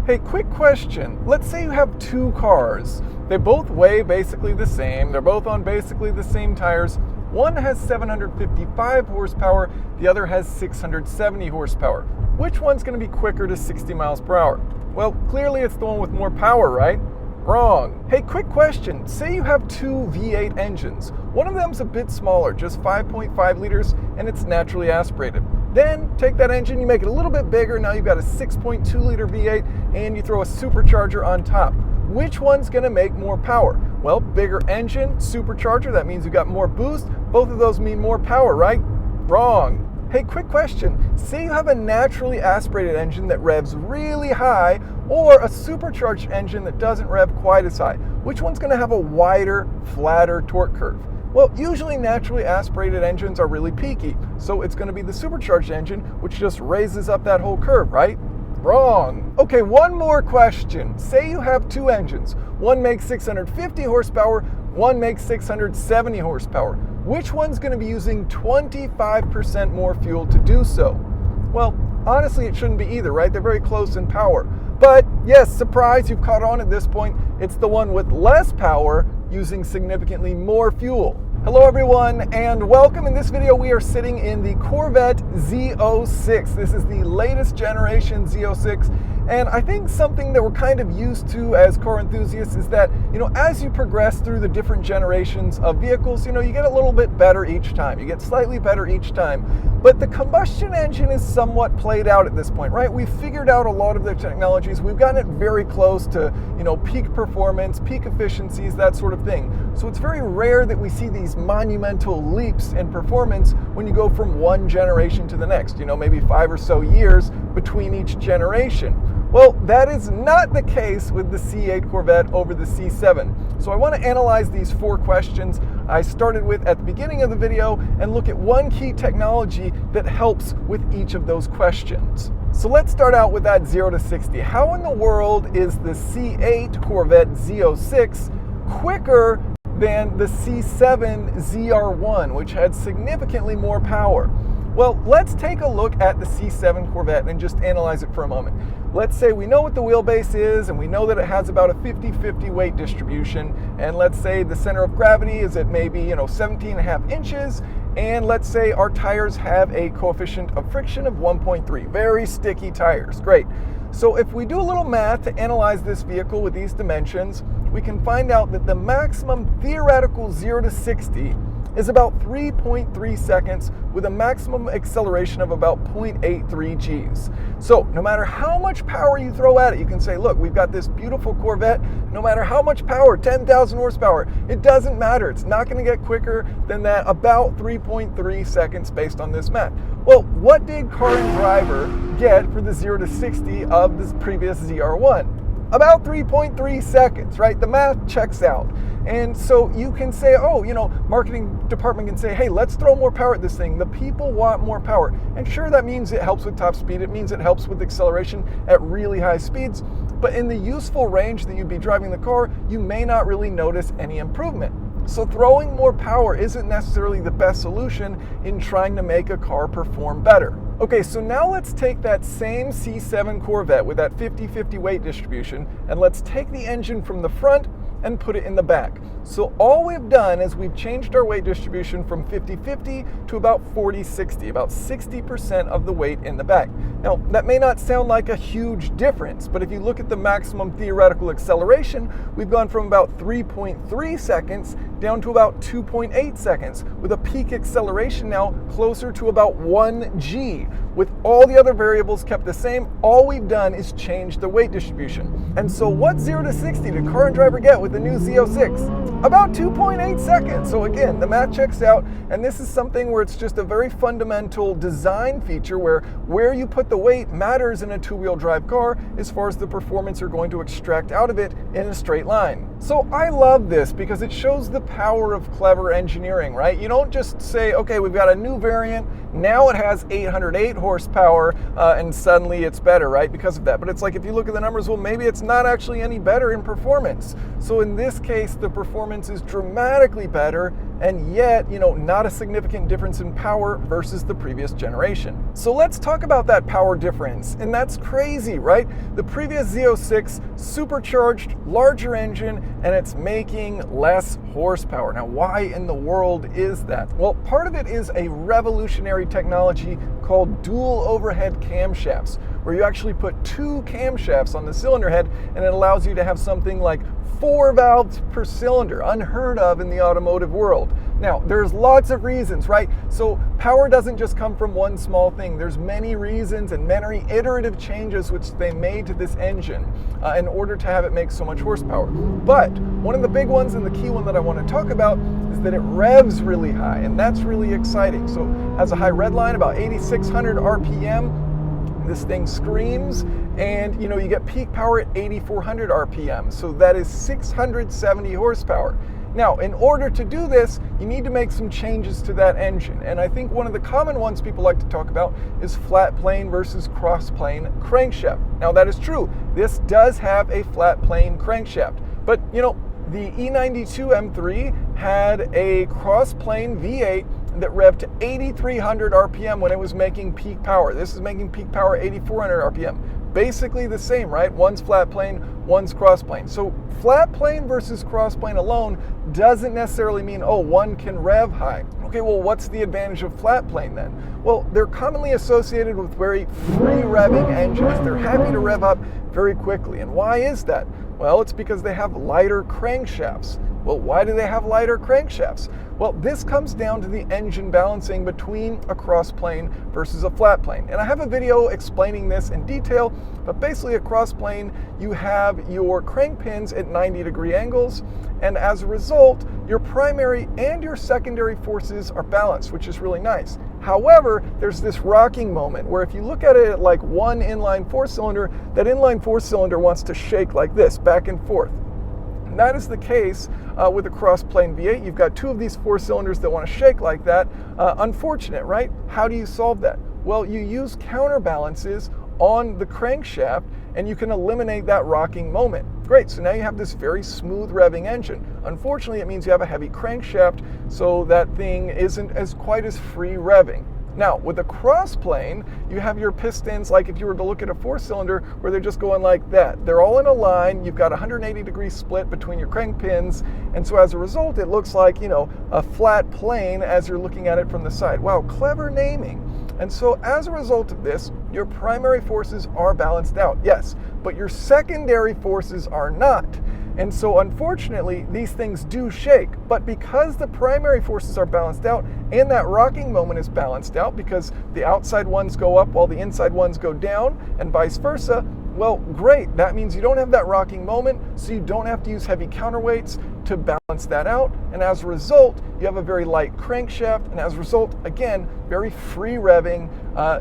Hey, quick question. Let's say you have two cars. They both weigh basically the same. They're both on basically the same tires. One has 755 horsepower, the other has 670 horsepower. Which one's going to be quicker to 60 miles per hour? Well, clearly it's the one with more power, right? Wrong. Hey, quick question. Say you have two V8 engines. One of them's a bit smaller, just 5.5 liters, and it's naturally aspirated. Then take that engine, you make it a little bit bigger. Now you've got a 6.2 liter V8, and you throw a supercharger on top. Which one's going to make more power? Well, bigger engine, supercharger, that means you got more boost. Both of those mean more power, right? Wrong. Hey, quick question. Say you have a naturally aspirated engine that revs really high, or a supercharged engine that doesn't rev quite as high. Which one's going to have a wider, flatter torque curve? Well, usually naturally aspirated engines are really peaky, so it's going to be the supercharged engine, which just raises up that whole curve, right? Wrong. Okay, one more question. Say you have two engines. One makes 650 horsepower, one makes 670 horsepower. Which one's going to be using 25% more fuel to do so? Well, honestly, it shouldn't be either, right? They're very close in power. But yes, surprise, you've caught on at this point. It's the one with less power using significantly more fuel. Hello everyone, and welcome. In this video we are sitting in the Corvette Z06. This is the latest generation Z06, and I think something that we're kind of used to as car enthusiasts is that, as you progress through the different generations of vehicles, you get a little bit better each time. You get slightly better each time. But the combustion engine is somewhat played out at this point, right? We've figured out a lot of the technologies. We've gotten it very close to, peak performance, peak efficiencies, that sort of thing. So it's very rare that we see these monumental leaps in performance when you go from one generation to the next, maybe 5 or so years between each generation. Well, that is not the case with the C8 Corvette over the C7. So I want to analyze these 4 questions I started with at the beginning of the video and look at one key technology that helps with each of those questions. So let's start out with that 0 to 60. How in the world is the C8 Corvette Z06 quicker than the C7 ZR1, which had significantly more power? Well, let's take a look at the C7 Corvette and just analyze it for a moment. Let's say we know what the wheelbase is, and we know that it has about a 50-50 weight distribution, and let's say the center of gravity is at maybe 17.5 inches, and let's say our tires have a coefficient of friction of 1.3. Very sticky tires. Great. So if we do a little math to analyze this vehicle with these dimensions, we can find out that the maximum theoretical 0 to 60 is about 3.3 seconds with a maximum acceleration of about 0.83 Gs. So no matter how much power you throw at it, you can say, look, we've got this beautiful Corvette, no matter how much power, 10,000 horsepower, it doesn't matter. It's not going to get quicker than that, about 3.3 seconds based on this math. Well, what did Car and Driver get for the 0 to 60 of this previous ZR1? About 3.3 seconds, right? The math checks out. And so you can say, marketing department can say, hey, let's throw more power at this thing. The people want more power. And sure, that means it helps with top speed. It means it helps with acceleration at really high speeds. But in the useful range that you'd be driving the car, you may not really notice any improvement. So throwing more power isn't necessarily the best solution in trying to make a car perform better. Okay, so now let's take that same C7 Corvette with that 50-50 weight distribution, and let's take the engine from the front and put it in the back. So all we've done is we've changed our weight distribution from 50-50 to about 40-60, about 60% of the weight in the back. Now, that may not sound like a huge difference, but if you look at the maximum theoretical acceleration, we've gone from about 3.3 seconds down to about 2.8 seconds, with a peak acceleration now closer to about 1 G. With all the other variables kept the same, all we've done is change the weight distribution. And so what 0 to 60 did Car and Driver get with the new Z06? About 2.8 seconds. So again, the math checks out, and this is something where it's just a very fundamental design feature where you put the weight matters in a two-wheel drive car as far as the performance you're going to extract out of it in a straight line. So I love this because it shows the power of clever engineering, right? You don't just say, okay, we've got a new variant, now it has 808 horsepower, and suddenly it's better, right, because of that. But it's like, if you look at the numbers, well, maybe it's not actually any better in performance. So in this case, the performance is dramatically better, and yet, not a significant difference in power versus the previous generation. So let's talk about that power difference, and that's crazy, right? The previous Z06, supercharged, larger engine, and it's making less horsepower. Now, why in the world is that? Well, part of it is a revolutionary technology called dual overhead camshafts, where you actually put 2 camshafts on the cylinder head, and it allows you to have something like 4 valves per cylinder, unheard of in the automotive world. Now, there's lots of reasons, right? So power doesn't just come from one small thing. There's many reasons and many iterative changes which they made to this engine in order to have it make so much horsepower. But one of the big ones, and the key one that I want to talk about, is that it revs really high, and that's really exciting. So it has a high red line, about 8,600 RPM. This thing screams, and you get peak power at 8,400 RPM, so that is 670 horsepower. Now, in order to do this, you need to make some changes to that engine, and I think one of the common ones people like to talk about is flat plane versus cross plane crankshaft. Now, that is true. This does have a flat plane crankshaft, but the E92 M3 had a cross plane V8 that revved to 8,300 RPM when it was making peak power. This is making peak power 8,400 RPM. Basically the same, right? One's flat plane, one's cross plane. So flat plane versus cross plane alone doesn't necessarily mean, one can rev high. Okay, well, what's the advantage of flat plane then? Well, they're commonly associated with very free revving engines. They're happy to rev up very quickly. And why is that? Well, it's because they have lighter crankshafts. Well, why do they have lighter crankshafts? Well, this comes down to the engine balancing between a cross plane versus a flat plane. And I have a video explaining this in detail, but basically a cross plane, you have your crank pins at 90-degree angles, and as a result, your primary and your secondary forces are balanced, which is really nice. However, there's this rocking moment where if you look at it like one inline 4-cylinder, that inline 4-cylinder wants to shake like this, back and forth. And that is the case with a cross-plane V8. You've got 2 of these 4 cylinders that want to shake like that. Unfortunate, right? How do you solve that? Well, you use counterbalances on the crankshaft, and you can eliminate that rocking moment. Great, so now you have this very smooth revving engine. Unfortunately, it means you have a heavy crankshaft, so that thing isn't quite as free revving. Now, with a cross plane, you have your pistons, like if you were to look at a 4-cylinder, where they're just going like that. They're all in a line. You've got a 180-degree split between your crank pins. And so as a result, it looks like, a flat plane as you're looking at it from the side. Wow, clever naming. And so as a result of this, your primary forces are balanced out, yes, but your secondary forces are not. And so unfortunately, these things do shake, but because the primary forces are balanced out and that rocking moment is balanced out because the outside ones go up while the inside ones go down and vice versa, well, great. That means you don't have that rocking moment, so you don't have to use heavy counterweights to balance that out. And as a result, you have a very light crankshaft, and as a result, again, very free revving,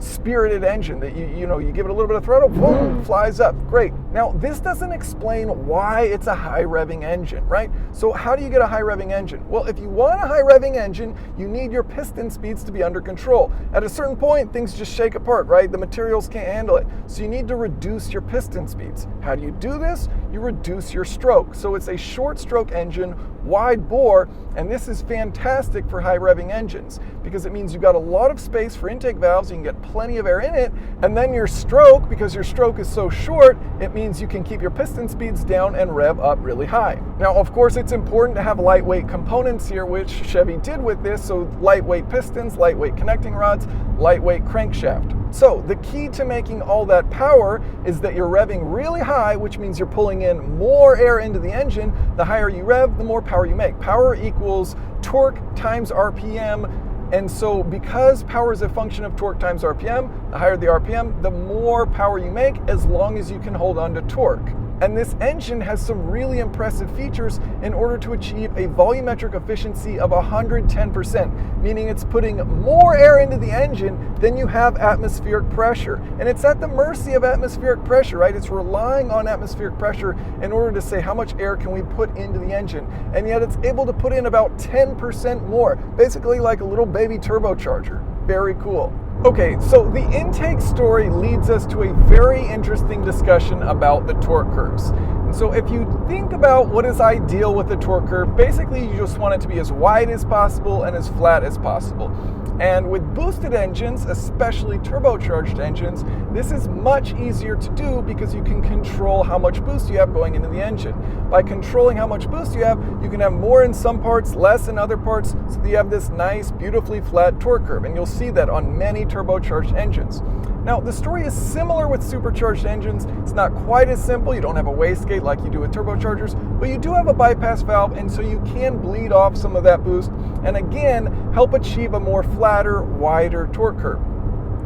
spirited engine that you give it a little bit of throttle, boom, flies up. Great. Now, this doesn't explain why it's a high revving engine, right? So how do you get a high revving engine? Well, if you want a high revving engine, you need your piston speeds to be under control. At a certain point, things just shake apart, right? The materials can't handle it. So you need to reduce your piston speeds. How do you do this? You reduce your stroke. So it's a short stroke engine, wide bore, and this is fantastic for high revving engines because it means you've got a lot of space for intake valves, you can get plenty of air in it, and then your stroke, because your stroke is so short, it means you can keep your piston speeds down and rev up really high. Now, of course, it's important to have lightweight components here, which Chevy did with this, so lightweight pistons, lightweight connecting rods, lightweight crankshaft. So the key to making all that power is that you're revving really high, which means you're pulling in more air into the engine. The higher you rev, the more power you make. Power equals torque times RPM. And so because power is a function of torque times RPM, the higher the RPM, the more power you make as long as you can hold on to torque. And this engine has some really impressive features in order to achieve a volumetric efficiency of 110%, meaning it's putting more air into the engine than you have atmospheric pressure. And it's at the mercy of atmospheric pressure, right? It's relying on atmospheric pressure in order to say how much air can we put into the engine. And yet it's able to put in about 10% more, basically like a little baby turbocharger. Very cool. Okay, so the intake story leads us to a very interesting discussion about the torque curves. So if you think about what is ideal with the torque curve, basically you just want it to be as wide as possible and as flat as possible. And with boosted engines, especially turbocharged engines, this is much easier to do because you can control how much boost you have going into the engine. By controlling how much boost you have, you can have more in some parts, less in other parts, so that you have this nice, beautifully flat torque curve. And you'll see that on many turbocharged engines. Now, the story is similar with supercharged engines. It's not quite as simple. You don't have a wastegate like you do with turbochargers, but you do have a bypass valve, and so you can bleed off some of that boost, and again, help achieve a more flatter, wider torque curve.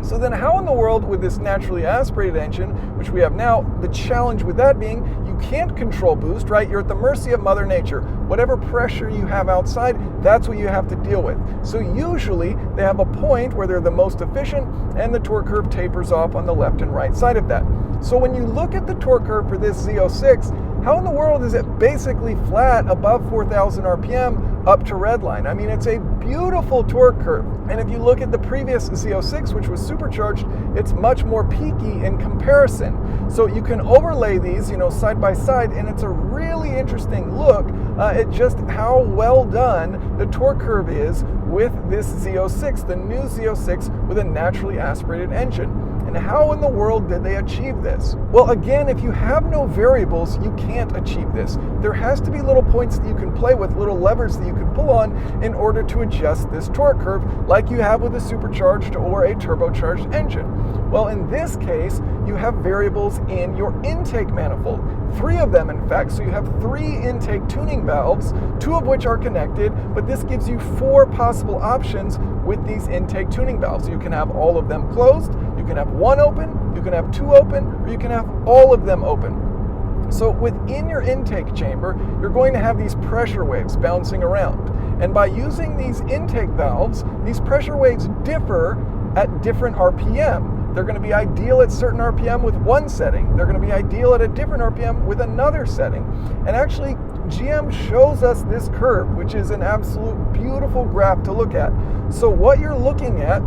So then how in the world with this naturally aspirated engine, which we have now, the challenge with that being you can't control boost, right? You're at the mercy of Mother Nature. Whatever pressure you have outside, that's what you have to deal with. So usually they have a point where they're the most efficient and the torque curve tapers off on the left and right side of that. So when you look at the torque curve for this Z06, how in the world is it basically flat above 4,000 RPM up to redline? I mean, it's a beautiful torque curve. And if you look at the previous Z06, which was supercharged, it's much more peaky in comparison. So you can overlay these, side by side, and it's a really interesting look at just how well done the torque curve is with this Z06, the new Z06 with a naturally aspirated engine. And how in the world did they achieve this? Well, again, if you have no variables, you can't achieve this. There has to be little points that you can play with, little levers that you can pull on in order to adjust this torque curve like you have with a supercharged or a turbocharged engine. Well, in this case, you have variables in your intake manifold. 3 of them, in fact. So you have 3 intake tuning valves, 2 of which are connected, but this gives you 4 possible options with these intake tuning valves. You can have all of them closed, you can have 1 open, you can have 2 open, or you can have all of them open. So within your intake chamber, you're going to have these pressure waves bouncing around. And by using these intake valves, these pressure waves differ at different RPM. They're going to be ideal at certain RPM with one setting. They're going to be ideal at a different RPM with another setting. And actually, GM shows us this curve, which is an absolute beautiful graph to look at. So what you're looking at,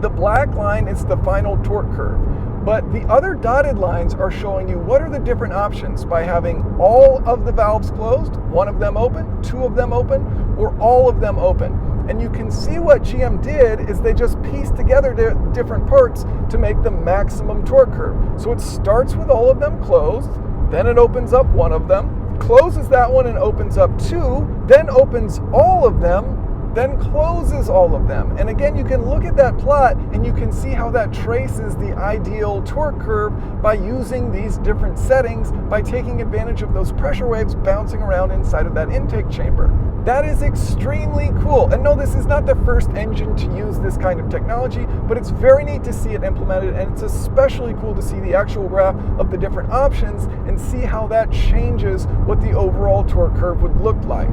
the black line is the final torque curve. But the other dotted lines are showing you what are the different options by having all of the valves closed, 1 of them open, 2 of them open, or all of them open. And you can see what GM did is they just pieced together the different parts to make the maximum torque curve. So it starts with all of them closed, then it opens up 1 of them, closes that one and opens up 2, then opens all of them, then closes all of them. And again, you can look at that plot and you can see how that traces the ideal torque curve by using these different settings, by taking advantage of those pressure waves bouncing around inside of that intake chamber. That is extremely cool. And no, this is not the first engine to use this kind of technology, but it's very neat to see it implemented, and it's especially cool to see the actual graph of the different options and see how that changes what the overall torque curve would look like.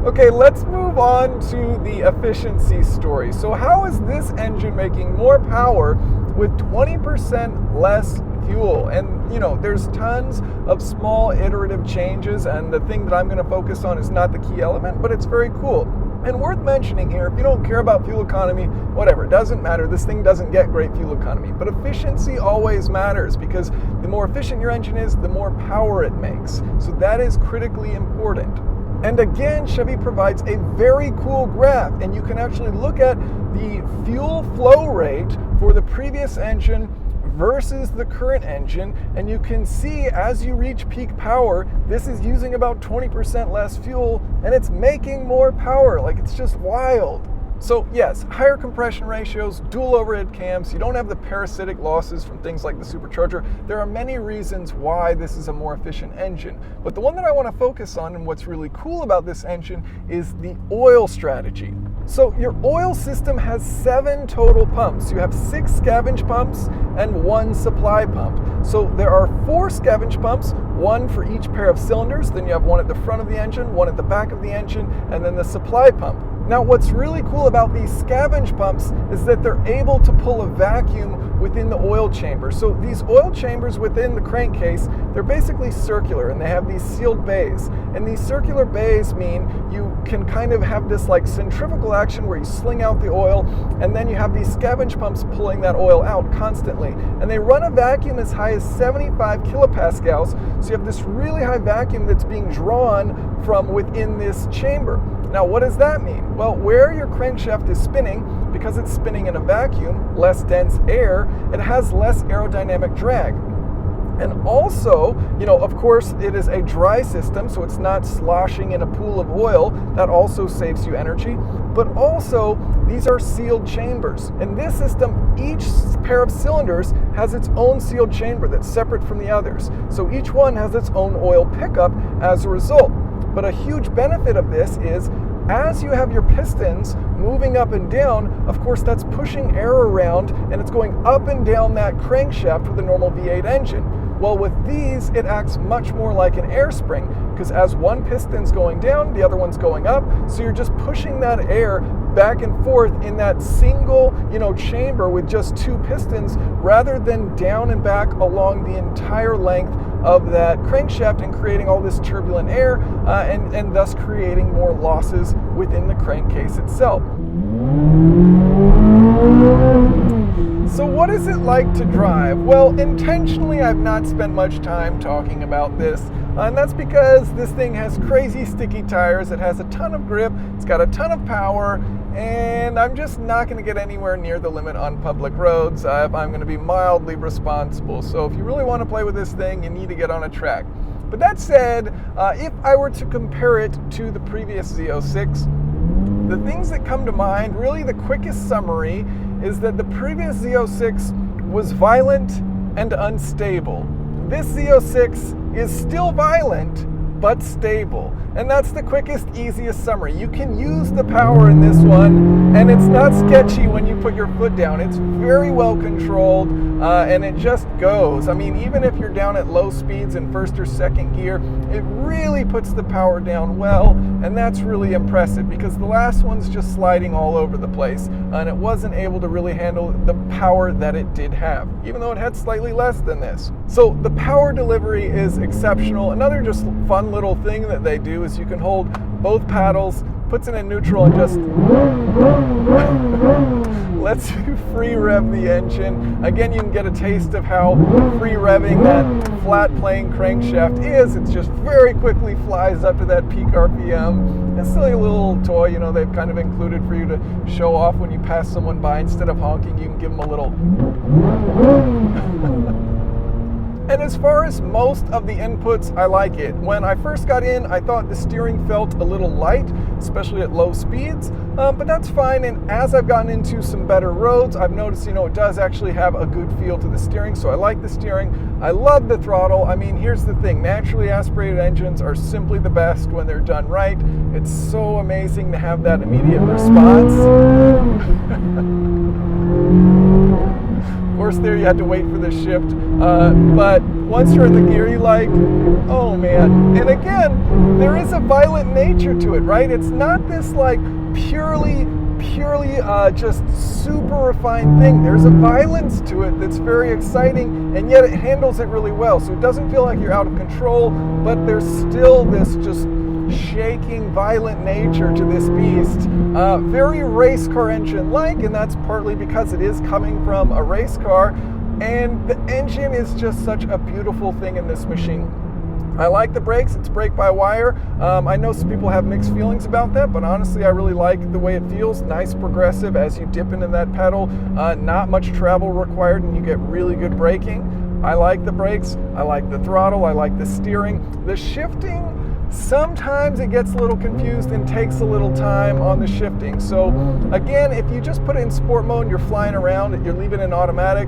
Okay, let's move on to the efficiency story. So how is this engine making more power with 20% less fuel? And there's tons of small iterative changes, and the thing that I'm going to focus on is not the key element, but it's very cool. And worth mentioning here, if you don't care about fuel economy, whatever, it doesn't matter. This thing doesn't get great fuel economy. But efficiency always matters, because the more efficient your engine is, the more power it makes. So that is critically important. And again, Chevy provides a very cool graph, and you can actually look at the fuel flow rate for the previous engine versus the current engine, and you can see as you reach peak power, this is using about 20% less fuel, and it's making more power. Like, it's just wild. So yes, higher compression ratios, dual overhead cams, you don't have the parasitic losses from things like the supercharger. There are many reasons why this is a more efficient engine. But the one that I want to focus on, and what's really cool about this engine, is the oil strategy. So your oil system has 7 total pumps. You have 6 scavenge pumps and 1 supply pump. So there are 4 scavenge pumps, 1 for each pair of cylinders. Then you have 1 at the front of the engine, 1 at the back of the engine, and then the supply pump. Now, what's really cool about these scavenge pumps is that they're able to pull a vacuum within the oil chamber. So these oil chambers within the crankcase, they're basically circular, and they have these sealed bays. And these circular bays mean you can kind of have this like centrifugal action where you sling out the oil, and then you have these scavenge pumps pulling that oil out constantly. And they run a vacuum as high as 75 kilopascals, so you have this really high vacuum that's being drawn from within this chamber. Now, what does that mean? Well, where your crankshaft is spinning, because it's spinning in a vacuum, less dense air, it has less aerodynamic drag. And also, of course, it is a dry system, so it's not sloshing in a pool of oil. That also saves you energy. But also, these are sealed chambers. In this system, each pair of cylinders has its own sealed chamber that's separate from the others. So each one has its own oil pickup as a result. But a huge benefit of this is, as you have your pistons moving up and down, of course that's pushing air around and it's going up and down that crankshaft with a normal V8 engine. Well, with these, it acts much more like an air spring, because as one piston's going down, the other one's going up, so you're just pushing that air back and forth in that single, chamber with just two pistons, rather than down and back along the entire length of that crankshaft and creating all this turbulent air, and thus creating more losses within the crankcase itself. So what is it like to drive? Well, intentionally I've not spent much time talking about this, and that's because this thing has crazy sticky tires, it has a ton of grip, it's got a ton of power, and I'm just not going to get anywhere near the limit on public roads if I'm going to be mildly responsible. So if you really want to play with this thing, you need to get on a track. But that said, if I were to compare it to the previous Z06, the things that come to mind, really the quickest summary, is that the previous Z06 was violent and unstable. This Z06 is still violent, but stable. And that's the quickest, easiest summary. You can use the power in this one, and it's not sketchy when you put your foot down. It's very well controlled, and it just goes. I mean, even if you're down at low speeds in first or second gear, it really puts the power down well, and that's really impressive, because the last one's just sliding all over the place, and it wasn't able to really handle the power that it did have, even though it had slightly less than this. So the power delivery is exceptional. Another just fun little thing that they do is you can hold both paddles, puts it in neutral, and just lets you free rev the engine. Again, you can get a taste of how free revving that flat plane crankshaft is. It just very quickly flies up to that peak RPM. It's silly little toy, they've kind of included for you to show off when you pass someone by. Instead of honking, you can give them a little. And as far as most of the inputs, I like it. When I first got in, I thought the steering felt a little light, especially at low speeds, but that's fine. And as I've gotten into some better roads, I've noticed, it does actually have a good feel to the steering, so I like the steering. I love the throttle. I mean, here's the thing, naturally aspirated engines are simply the best when they're done right. It's so amazing to have that immediate response. Of course, there you had to wait for the shift, but once you're in the gear, you're like, oh man. And again, there is a violent nature to it, right? It's not this like purely just super refined thing. There's a violence to it that's very exciting, and yet it handles it really well. So it doesn't feel like you're out of control, but there's still this just shaking, violent nature to this beast. Very race car engine-like, and that's partly because it is coming from a race car, and the engine is just such a beautiful thing in this machine. I like the brakes. It's brake-by-wire. I know some people have mixed feelings about that, but honestly, I really like the way it feels. Nice progressive as you dip into that pedal. Not much travel required, and you get really good braking. I like the brakes. I like the throttle. I like the steering. The shifting, sometimes it gets a little confused and takes a little time on the shifting. So again, if you just put it in sport mode and you're flying around and you're leaving it in automatic,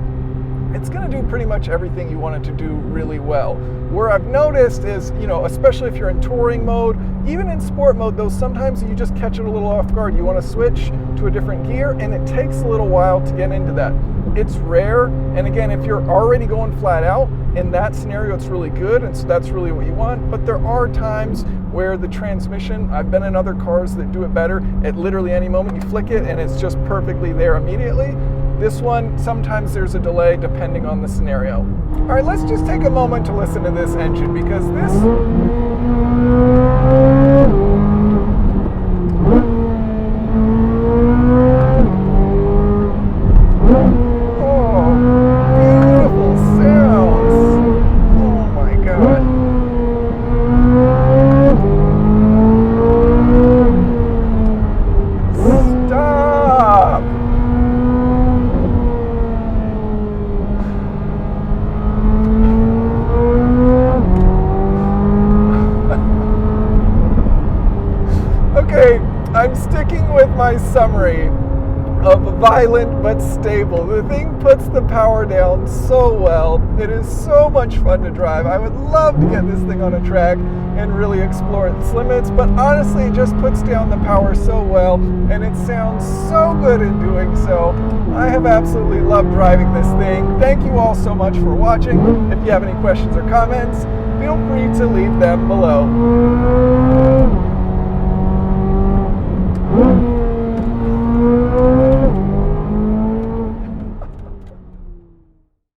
it's going to do pretty much everything you want it to do really well. Where I've noticed is, especially if you're in touring mode, even in sport mode though, sometimes you just catch it a little off guard. You want to switch to a different gear, and it takes a little while to get into that. It's rare, and again, if you're already going flat out, in that scenario it's really good, and so that's really what you want. But there are times where the transmission, I've been in other cars that do it better, at literally any moment you flick it and it's just perfectly there immediately. This one, sometimes there's a delay depending on the scenario. All right, let's just take a moment to listen to this engine, because Oh, beautiful sounds. Oh my God. Stop. Okay, I'm sticking with my summary of violent but stable. The thing puts the power down so well. It is so much fun to drive. I would love to get this thing on a track and really explore its limits, but honestly it just puts down the power so well and it sounds so good in doing so. I have absolutely loved driving this thing. Thank you all so much for watching. If you have any questions or comments, feel free to leave them below.